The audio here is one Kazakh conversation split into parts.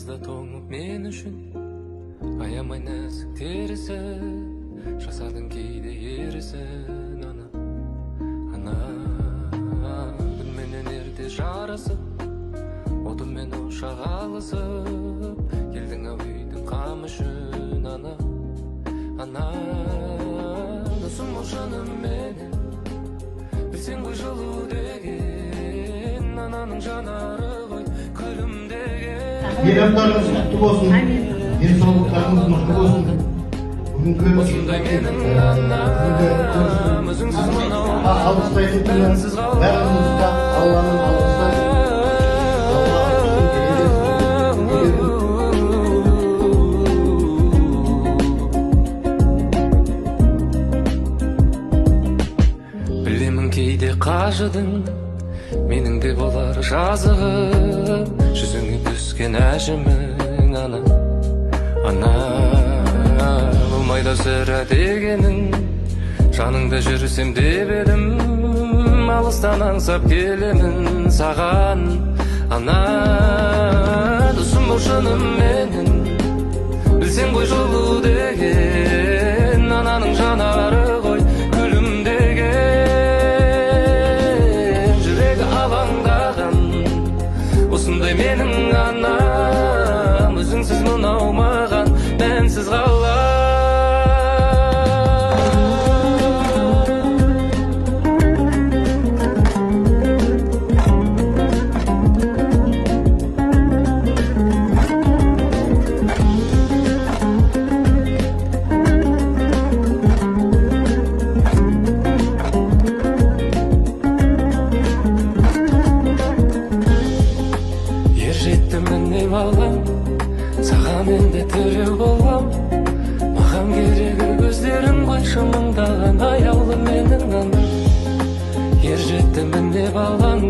Жазда тоңып мен үшін аямай нәзік терісі, жасадың кейде ерісін ана күнменен ерте жарысып, отымен ошақ алысып, келдің ау үйдің қамышын ана досым ол жаным менің, білсең ғой жылу деген ананың жанары ғой күлімдеген. Мейрамдарыңыз құтты болсын, денсаулықтарыңыз мықты болсын. Осындай менің анам, өзіңсіз мынау алғыстайтын күні бәрімізді Алланың алғысы. Білемін кейде қажыдың, менің де болар жазығым, жүзіңе түскен әжімің ана болмайды сірә дегенің, жаныңда жүрсем деп едім, алыстан аңсап келемін саған ана досым бол жаным менің, білсең ғой жылу деген ананың жанары ғой күлімдеген. Жүрегі алаңдаған осындай менің анам, өзіңсіз мынау маған мәнсіз қалар. Ер жетті міне балам, саған енді тіреу болам, маған керегі көздерің ғой шымыңдаған аяулы менің анам. Ер жетті міне балам,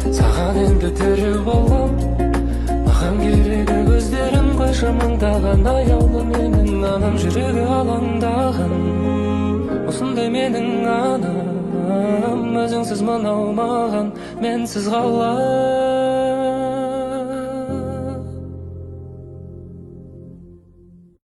саған енді тіреу болам, маған керегі көздерің ғой шымыңдаған аяулы менің анам. Жүрегі алаңдаған осындай менің анам, өзіңсіз мынау маған мәнсіз қалар.